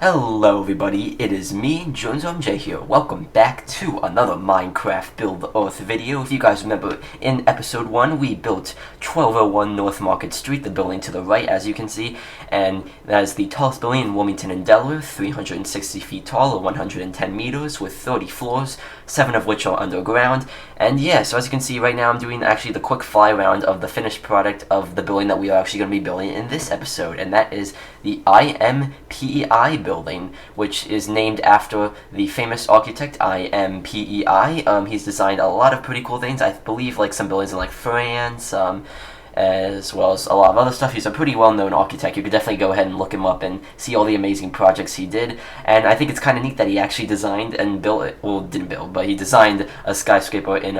Hello everybody, it is me, JonesMJ here. Welcome back to another Minecraft Build Earth video. If you guys remember, in episode 1 we built 1201 North Market Street, the building to the right as you can see, and that is the tallest building in Wilmington and Delaware, 360 feet tall or 110 meters with 30 floors, 7 of which are underground. And yeah, so as you can see right now I'm doing actually the quick fly around of the finished product of the building that we are actually going to be building in this episode, and that is the IMPEI building, which is named after the famous architect IMPEI. He's designed a lot of pretty cool things. I believe like some buildings in like France, as well as a lot of other stuff. He's a pretty well-known architect. You could definitely go ahead and look him up and see all the amazing projects he did. And I think it's kind of neat that he actually designed and built it. Well, didn't build, but he designed a skyscraper in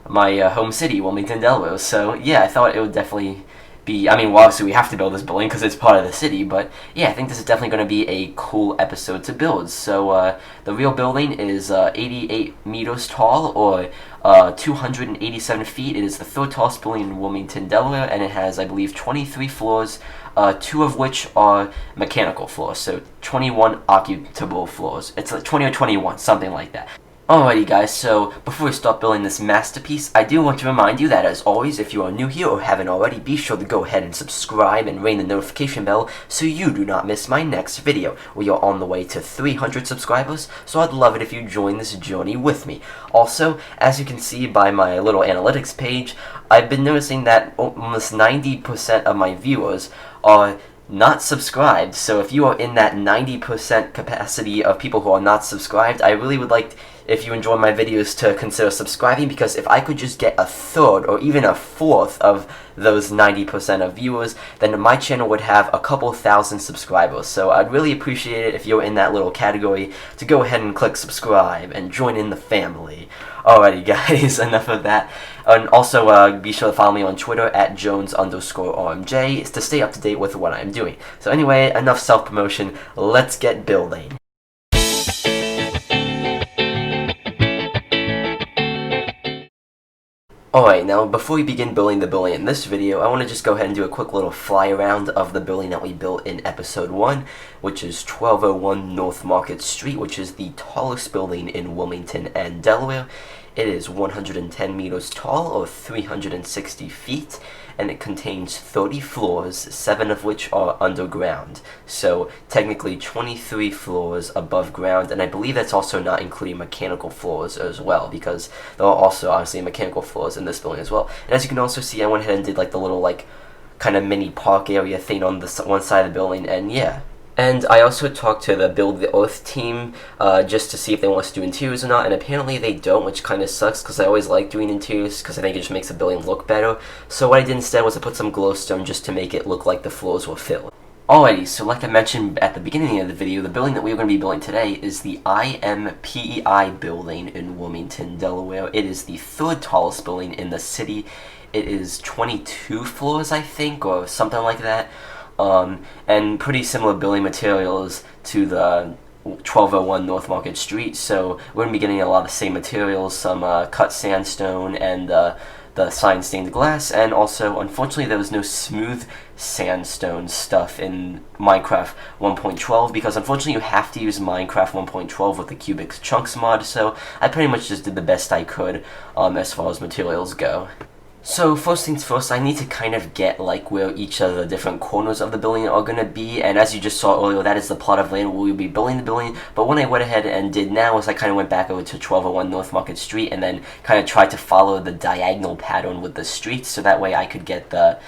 my home city, Wilmington, Delaware. So yeah, I thought it would definitely be, well, obviously we have to build this building because it's part of the city, but yeah, I think this is definitely going to be a cool episode to build. So the real building is 88 meters tall, or 287 feet. It is the third tallest building in Wilmington, Delaware, and it has, I believe, 23 floors, 2 of which are mechanical floors, so 21 occupable floors. It's like 20 or 21, something like that. Alrighty guys, so before we start building this masterpiece, I do want to remind you that as always, if you are new here or haven't already, be sure to go ahead and subscribe and ring the notification bell so you do not miss my next video. We are on the way to 300 subscribers, so I'd love it if you join this journey with me. Also, as you can see by my little analytics page, I've been noticing that almost 90% of my viewers are not subscribed. So if you are in that 90% capacity of people who are not subscribed, I really would like, if you enjoy my videos, to consider subscribing, because if I could just get a third or even a fourth of those 90% of viewers, then my channel would have a couple thousand subscribers. So I'd really appreciate it if you're in that little category to go ahead and click subscribe and join in the family. Alrighty guys, enough of that. And also be sure to follow me on Twitter at Jones_RMJ to stay up to date with what I'm doing. So anyway, enough self-promotion, let's get building. Alright, now before we begin building the building in this video, I want to just go ahead and do a quick little fly around of the building that we built in episode 1, which is 1201 North Market Street, which is the tallest building in Wilmington and Delaware. It is 110 meters tall, or 360 feet, and it contains 30 floors, 7 of which are underground. So technically 23 floors above ground, and I believe that's also not including mechanical floors as well, because there are also obviously mechanical floors in this building as well. And as you can also see, I went ahead and did like the little like kind of mini park area thing on the one side of the building, and yeah. And I also talked to the Build the Earth team just to see if they want us to do interiors or not, and apparently they don't, which kind of sucks because I always like doing interiors because I think it just makes the building look better. So what I did instead was I put some glowstone just to make it look like the floors were filled. Alrighty, so like I mentioned at the beginning of the video, the building that we're going to be building today is the IMPEI building in Wilmington, Delaware. It is the third tallest building in the city. It is 22 floors, I think, or something like that. And pretty similar building materials to the 1201 North Market Street, so we're going to be getting a lot of the same materials, some cut sandstone and the sign stained glass, and also unfortunately there was no smooth sandstone stuff in Minecraft 1.12, because unfortunately you have to use Minecraft 1.12 with the Cubic Chunks mod, so I pretty much just did the best I could as far as materials go. So first things first, I need to kind of get like where each of the different corners of the building are going to be, and as you just saw earlier, that is the plot of land where we'll be building the building. But what I went ahead and did now is I kind of went back over to 1201 North Market Street and then kind of tried to follow the diagonal pattern with the streets, so that way I could get the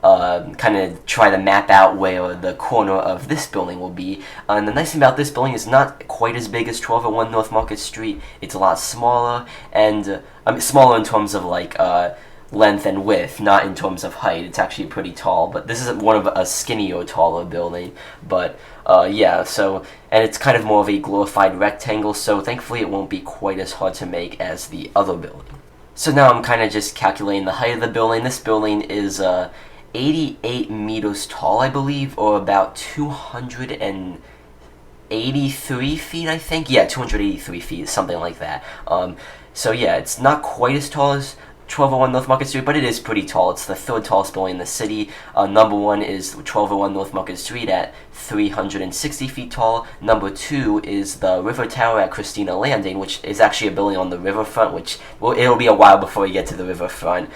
kind of try to map out where the corner of this building will be. And the nice thing about this building is not quite as big as 1201 North Market Street. It's a lot smaller, and smaller in terms of like length and width, not in terms of height. It's actually pretty tall, but this is one of a skinnier, taller building. But yeah, so, and it's kind of more of a glorified rectangle, so thankfully it won't be quite as hard to make as the other building. So now I'm kind of just calculating the height of the building. This building is 88 meters tall, I believe, or about 283 feet, I think. Yeah, 283 feet, something like that. So yeah, it's not quite as tall as 1201 North Market Street, but it is pretty tall. It's the third tallest building in the city. Number 1 is 1201 North Market Street at 360 feet tall. Number 2 is the River Tower at Christina Landing, which is actually a building on the riverfront, which, well, it'll be a while before we get to the riverfront.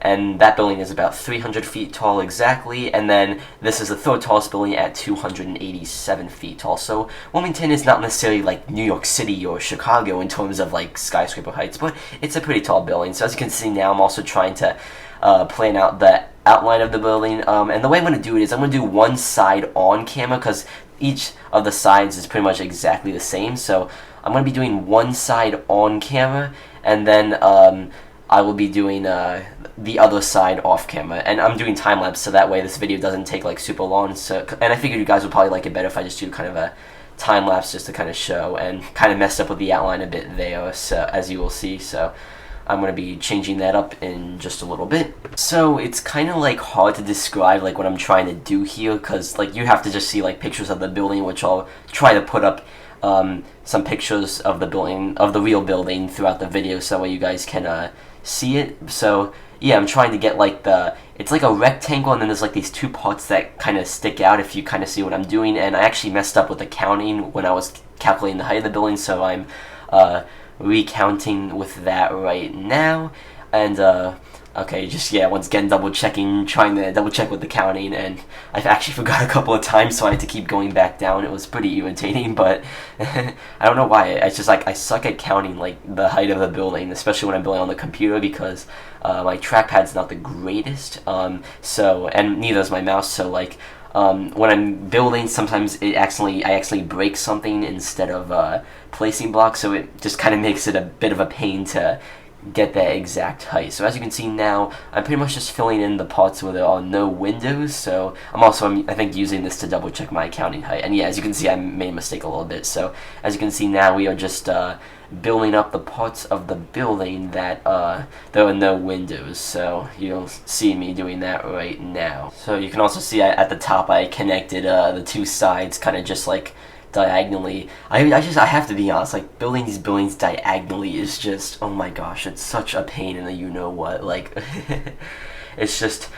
And that building is about 300 feet tall exactly, and then this is the third tallest building at 287 feet tall. So Wilmington is not necessarily like New York City or Chicago in terms of like skyscraper heights, but it's a pretty tall building. So as you can see now, I'm also trying to plan out the outline of the building, and the way I'm going to do it is I'm going to do one side on camera, because each of the sides is pretty much exactly the same. So I'm going to be doing one side on camera, and then I will be doing the other side off camera, and I'm doing time lapse, so that way this video doesn't take like super long. So, and I figured you guys would probably like it better if I just do kind of a time lapse just to kind of show, and kind of messed up with the outline a bit there, so as you will see. So I'm going to be changing that up in just a little bit. So it's kind of like hard to describe like what I'm trying to do here, because like you have to just see like pictures of the building, which I'll try to put up some pictures of the building, of the real building, throughout the video, so that way you guys can see it. So yeah, I'm trying to get like it's like a rectangle, and then there's like these two parts that kind of stick out, if you kind of see what I'm doing. And I actually messed up with the counting when I was calculating the height of the building, so I'm recounting with that right now. And okay, just yeah, once again trying to double check with the counting, and I've actually forgot a couple of times, so I had to keep going back down. It was pretty irritating, but I don't know why. It's just like I suck at counting like the height of the building, especially when I'm building on the computer, because my trackpad's not the greatest. So, and neither is my mouse. So like when I'm building, sometimes I accidentally break something instead of placing blocks, so it just kind of makes it a bit of a pain to get that exact height. So as you can see now, I'm pretty much just filling in the parts where there are no windows. So I'm also, I think, using this to double check my counting height. And yeah, as you can see, I made a mistake a little bit. So as you can see now, we are just building up the parts of the building that there are no windows. So you'll see me doing that right now. So you can also see at the top, I connected the two sides kind of just like diagonally. I have to be honest, like building these buildings diagonally is just, oh my gosh, it's such a pain in the you-know-what. Like it's just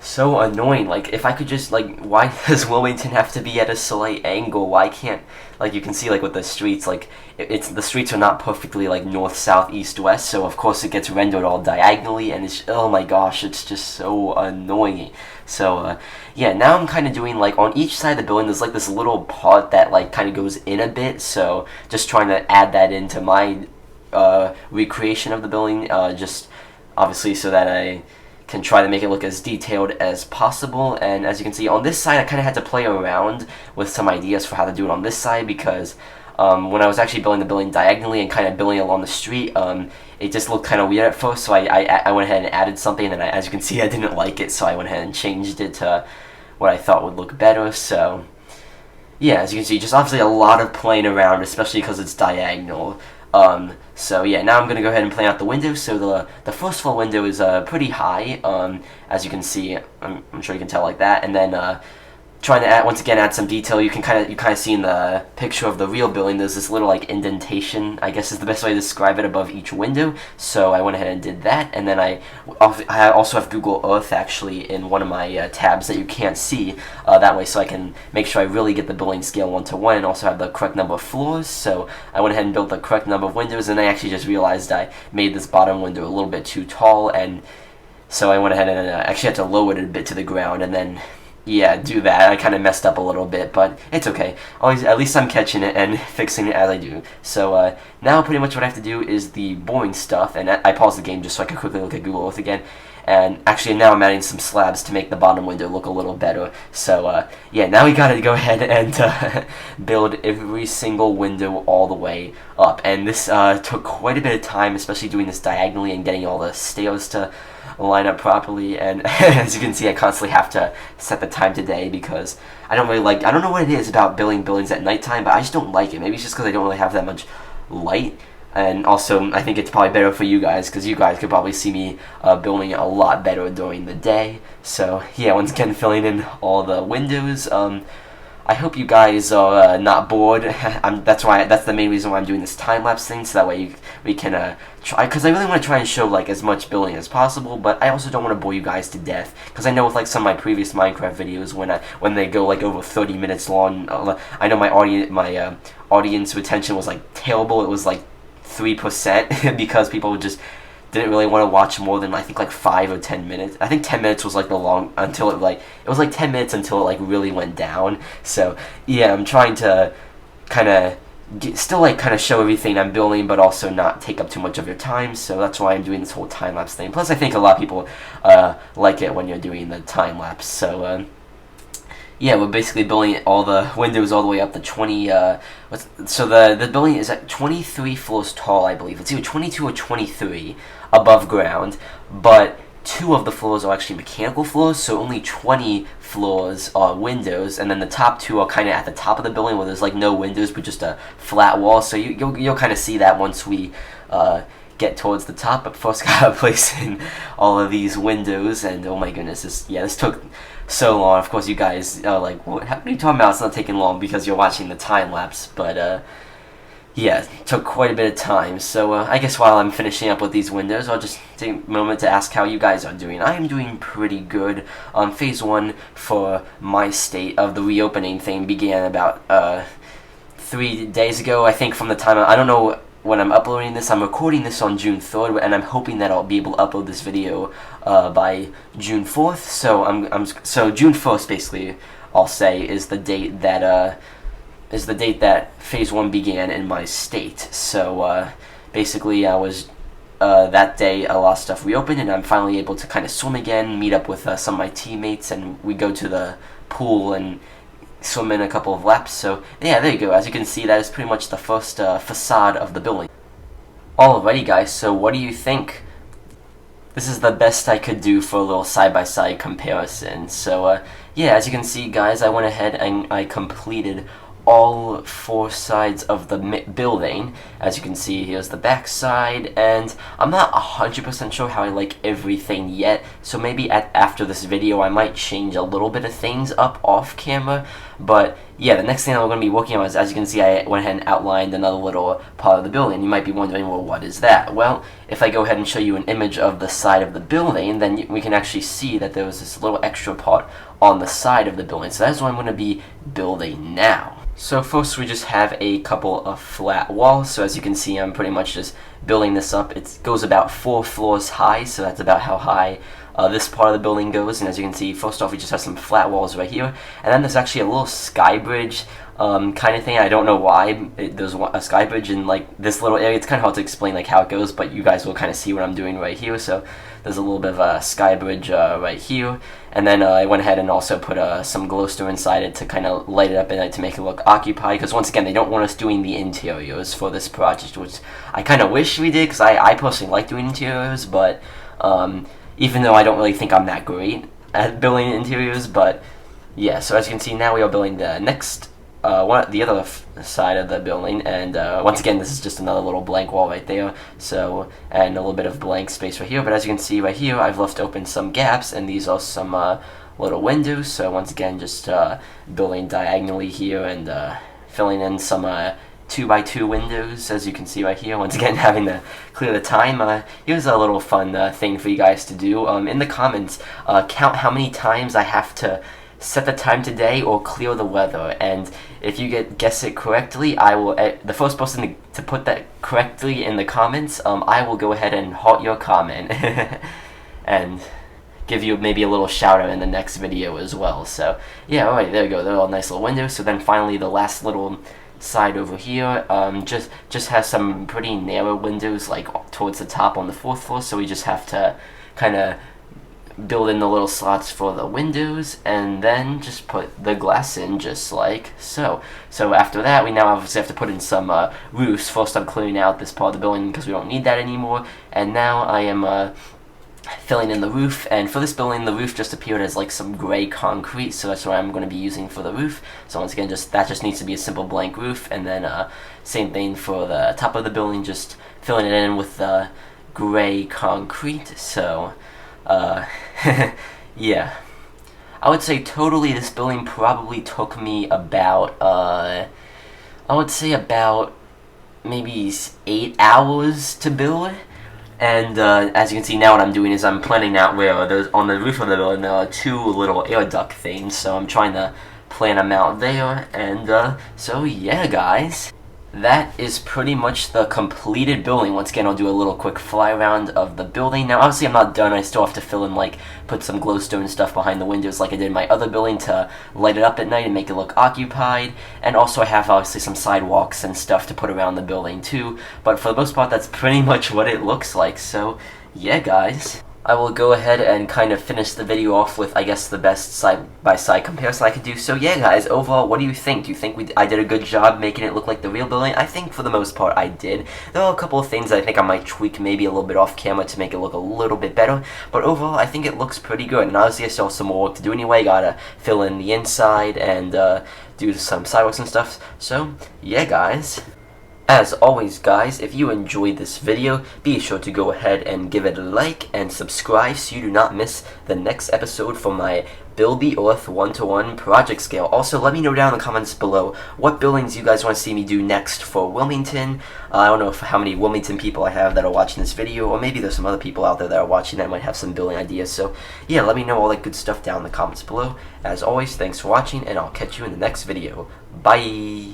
so annoying. Like if I could just, like, why does Wilmington have to be at a slight angle? Why can't, like, you can see like with the streets, like it's the streets are not perfectly like north, south, east, west, so of course it gets rendered all diagonally, and it's, oh my gosh, it's just so annoying. So yeah, now I'm kind of doing like on each side of the building there's like this little part that like kind of goes in a bit, so just trying to add that into my recreation of the building, just obviously so that I can try to make it look as detailed as possible. And as you can see on this side, I kind of had to play around with some ideas for how to do it on this side, because when I was actually building the building diagonally and kind of building along the street, it just looked kind of weird at first, so I went ahead and added something, and as you can see, I didn't like it, so I went ahead and changed it to what I thought would look better. So yeah, as you can see, just obviously a lot of playing around, especially because it's diagonal. So yeah, now I'm going to go ahead and plan out the window. So the first floor window is pretty high, as you can see. I'm sure you can tell like that. And then trying to once again add some detail. You kind of see in the picture of the real building, there's this little like indentation, I guess is the best way to describe it, above each window. So I went ahead and did that, and then I also have Google Earth actually in one of my tabs that you can't see, that way, so I can make sure I really get the building scale 1:1, and also have the correct number of floors. So I went ahead and built the correct number of windows, and I actually just realized I made this bottom window a little bit too tall, and so I went ahead and actually had to lower it a bit to the ground, and then yeah, do that. I kind of messed up a little bit, but it's okay. At least I'm catching it and fixing it as I do. So now pretty much what I have to do is the boring stuff, and I paused the game just so I could quickly look at Google Earth again. And actually now I'm adding some slabs to make the bottom window look a little better. So yeah, now we gotta go ahead and build every single window all the way up. And this took quite a bit of time, especially doing this diagonally and getting all the stairs to line up properly. And as you can see, I constantly have to set the time today, because I don't know what it is about building buildings at nighttime, but I just don't like it. Maybe it's just because I don't really have that much light. And also, I think it's probably better for you guys, because you guys could probably see me building a lot better during the day. So yeah, once again, filling in all the windows. I hope you guys are not bored. That's the main reason why I'm doing this time-lapse thing, so that way we can try, because I really want to try and show like as much building as possible, but I also don't want to bore you guys to death, because I know with like some of my previous Minecraft videos, when they go like over 30 minutes long, I know my audience retention was like terrible. It was like 3% because people just didn't really want to watch more than I think like 5 or 10 minutes. I think 10 minutes was like the long until it was like 10 minutes until it like really went down. So yeah, I'm trying to kind of still like kind of show everything I'm building, but also not take up too much of your time. So that's why I'm doing this whole time lapse thing. Plus, I think a lot of people like it when you're doing the time lapse. So yeah, we're basically building all the windows all the way up to 20, so the building is at 23 floors tall, I believe. It's either 22 or 23 above ground, but 2 of the floors are actually mechanical floors, so only 20 floors are windows, and then the top 2 are kind of at the top of the building where there's like no windows, but just a flat wall, so you'll kind of see that once we get towards the top. But first gotta place in all of these windows, and oh my goodness, this took so long. Of course you guys are like, what are you talking about? It's not taking long because you're watching the time lapse, but yeah, it took quite a bit of time. So I guess while I'm finishing up with these windows, I'll just take a moment to ask how you guys are doing. I am doing pretty good. Phase 1 for my state of the reopening thing began about 3 days ago, I think. From the time I don't know when I'm uploading this. I'm recording this on June 3rd, and I'm hoping that I'll be able to upload this video by June 4th. So June 1st, basically, I'll say, is the date that Phase 1 began in my state. So basically, I was that day a lot of stuff reopened, and I'm finally able to kind of swim again, meet up with some of my teammates, and we go to the pool and swim in a couple of laps. So yeah, there you go. As you can see, that is pretty much the first facade of the building. Alrighty guys, so what do you think? This is the best I could do for a little side-by-side comparison. So yeah, as you can see guys, I went ahead and I completed all 4 sides of the building. As you can see, here's the back side, and I'm not 100% sure how I like everything yet, so maybe after this video I might change a little bit of things up off camera. But yeah, the next thing that we're going to be working on is, as you can see, I went ahead and outlined another little part of the building. You might be wondering, well, what is that? Well, if I go ahead and show you an image of the side of the building, then we can actually see that there was this little extra part on the side of the building. So that's what I'm going to be building now. So first we just have a couple of flat walls. So as you can see, I'm pretty much just building this up. It goes about 4 floors high, so that's about how high this part of the building goes. And as you can see, first off, we just have some flat walls right here, and then there's actually a little sky bridge kind of thing. I don't know why there's a sky bridge in like this little area. It's kind of hard to explain like how it goes, but you guys will kind of see what I'm doing right here. So there's a little bit of a sky bridge right here, and then I went ahead and also put some glowstone inside it to kind of light it up at night to make it look occupied, because once again, they don't want us doing the interiors for this project, which I kind of wish we did, because I personally like doing interiors, but even though I don't really think I'm that great at building interiors. But yeah, so as you can see, now we are building the next the other side of the building, and once again, this is just another little blank wall right there, so, and a little bit of blank space right here. But as you can see right here, I've left open some gaps, and these are some little windows. So once again, just building diagonally here and filling in some 2x2 windows, as you can see right here. Once again, having to clear the time. Here's a little fun thing for you guys to do. In the comments, count how many times I have to set the time today or clear the weather, and if you guess it correctly, I will, the first person to put that correctly in the comments, I will go ahead and heart your comment and give you maybe a little shout out in the next video as well. So yeah, alright, there you go. They're all nice little windows. So then finally, the last little side over here just has some pretty narrow windows like towards the top on the 4th floor, so we just have to kind of build in the little slots for the windows, and then just put the glass in just like so. So after that, we now obviously have to put in some roofs. First, I'm clearing out this part of the building because we don't need that anymore, and now I am filling in the roof. And for this building, the roof just appeared as like some gray concrete, so that's what I'm going to be using for the roof. So once again, that just needs to be a simple blank roof, and then same thing for the top of the building, just filling it in with the gray concrete. So yeah, I would say totally this building probably took me about, I would say about maybe 8 hours to build. And as you can see now, what I'm doing is I'm planning out where there's on the roof of the building there are 2 little air duct things, so I'm trying to plan them out there. And so yeah, guys, that is pretty much the completed building. Once again, I'll do a little quick fly around of the building. Now, obviously, I'm not done. I still have to fill in, like, put some glowstone stuff behind the windows like I did in my other building to light it up at night and make it look occupied. And also, I have, obviously, some sidewalks and stuff to put around the building, too. But for the most part, that's pretty much what it looks like. So, yeah, guys. I will go ahead and kind of finish the video off with, I guess, the best side-by-side comparison I could do. So yeah, guys, overall, what do you think? Do you think I did a good job making it look like the real building? I think for the most part I did. There are a couple of things I think I might tweak maybe a little bit off camera to make it look a little bit better, but overall I think it looks pretty good. And obviously I still have some more work to do anyway. Gotta fill in the inside and do some sidewalks and stuff. So yeah, guys. As always, guys, if you enjoyed this video, be sure to go ahead and give it a like and subscribe so you do not miss the next episode from my Build the Earth 1-to-1 project scale. Also, let me know down in the comments below what buildings you guys want to see me do next for Wilmington. I don't know how many Wilmington people I have that are watching this video, or maybe there's some other people out there that are watching that might have some building ideas. So, yeah, let me know all that good stuff down in the comments below. As always, thanks for watching, and I'll catch you in the next video. Bye!